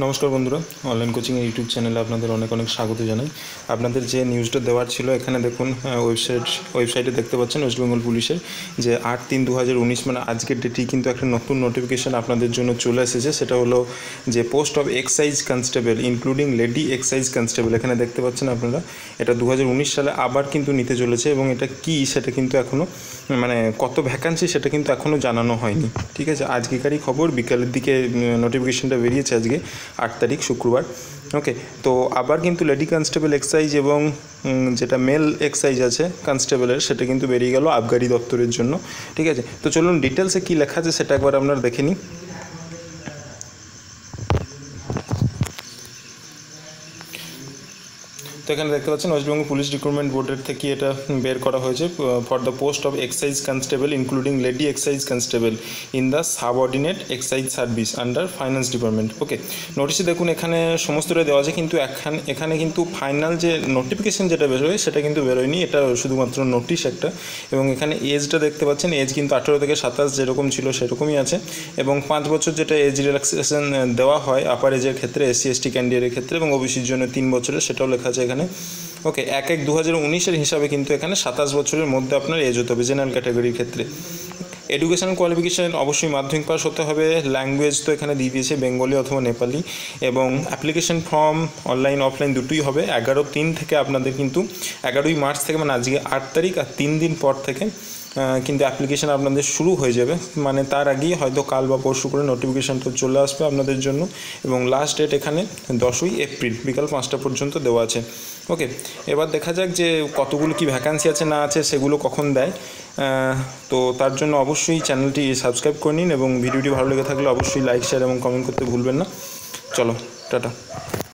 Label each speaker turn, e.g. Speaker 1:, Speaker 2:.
Speaker 1: নমস্কার বন্ধুরা, অনলাইন কোচিংয়ের ইউটিউব চ্যানেলে আপনাদের অনেক অনেক স্বাগত জানাই। আপনাদের যে নিউজটা দেওয়ার ছিল এখানে দেখুন, ওয়েবসাইটে দেখতে পাচ্ছেন ওয়েস্ট বেঙ্গল পুলিশের যে 8/3/2019 মানে আজকের ডেটেই কিন্তু একটা নতুন নোটিফিকেশান আপনাদের জন্য চলে এসেছে। সেটা হলো যে post of excise constable including lady excise constable. এখানে দেখতে পাচ্ছেন আপনারা, এটা 2019 সালে আবার কিন্তু নিতে চলেছে এবং এটা কি সেটা কিন্তু এখনও মানে কত ভ্যাকান্সি সেটা কিন্তু এখনও জানানো হয়নি। ঠিক আছে, আজকেকারই খবর, বিকালের দিকে নোটিফিকেশানটা বেরিয়েছে আজকে 8 তারিখ শুক্রবার। ওকে, তো আবার কিন্তু লেডি কনস্টেবল এক্সাইজ এবং যেটা মেল এক্সাইজ আছে কনস্টেবলের সেটা কিন্তু বেরিয়ে গেল আবগারি দপ্তরের জন্য। ঠিক আছে, তো চলুন ডিটেলসে কী লেখা আছে সেটা একবার আপনারা দেখে নিই। তো এখানে দেখতে পাচ্ছেন ওয়েস্টবেঙ্গল পুলিশ রিক্রুটমেন্ট বোর্ডের থেকে এটা বের করা হয়েছে। For the post of excise constable including lady excise constable in the subordinate excise service under finance department. Okay, নোটিশে দেখুন এখানে সমস্তটা দেওয়া আছে, কিন্তু এখানে কিন্তু ফাইনাল যে নোটিফিকেশান যেটা বেরোয় সেটা কিন্তু বেরোয়নি, এটা শুধুমাত্র নোটিশ একটা। এবং এখানে এজটা দেখতে পাচ্ছেন, এজ কিন্তু 18 থেকে 27 যেরকম ছিল সেরকমই আছে। এবং 5 বছর যেটা এজ রিল্যাক্সেশন দেওয়া হয় আপার এজের ক্ষেত্রে, SC/ST ক্যান্ডিডেটের ক্ষেত্রে, এবং ওবিসির জন্য 3 বছরের, সেটাও লেখা আছে এখানে। ওকে, 1/1/2019 হিসাবে কিন্তু এখানে 27 বছরের মধ্যে আপনার এজ হতে হবে জেনারেল ক্যাটাগরির ক্ষেত্রে। এডুকেশনাল কোয়ালিফিকেশান অবশ্যই মাধ্যমিক পাস হতে হবে। ল্যাঙ্গুয়েজ তো এখানে দিয়ে দিয়েছে বেঙ্গলি অথবা নেপালি। এবং অ্যাপ্লিকেশন ফর্ম অনলাইন অফলাইন দুটোই হবে। 11/3 থেকে আপনাদের কিন্তু 11ই মার্চ থেকে মানে আজকে 8 তারিখ আর 3 দিন পর থেকে কিন্তু অ্যাপ্লিকেশান আপনাদের শুরু হয়ে যাবে। মানে তার আগেই হয়তো কাল বা পরশু করে নোটিফিকেশানটা চলে আসবে আপনাদের জন্য। এবং লাস্ট ডেট এখানে 10ই এপ্রিল বিকাল 5টা পর্যন্ত দেওয়া আছে। ওকে, এবার দেখা যাক যে কতগুলো কি ভ্যাকান্সি আছে না আছে সেগুলো কখন দেয়। তো তার জন্য অবশ্যই চ্যানেলটি সাবস্ক্রাইব করে নিন এবং ভিডিওটি ভালো লেগে থাকলে অবশ্যই লাইক, শেয়ার এবং কমেন্ট করতে ভুলবেন না। চলো, টাটা।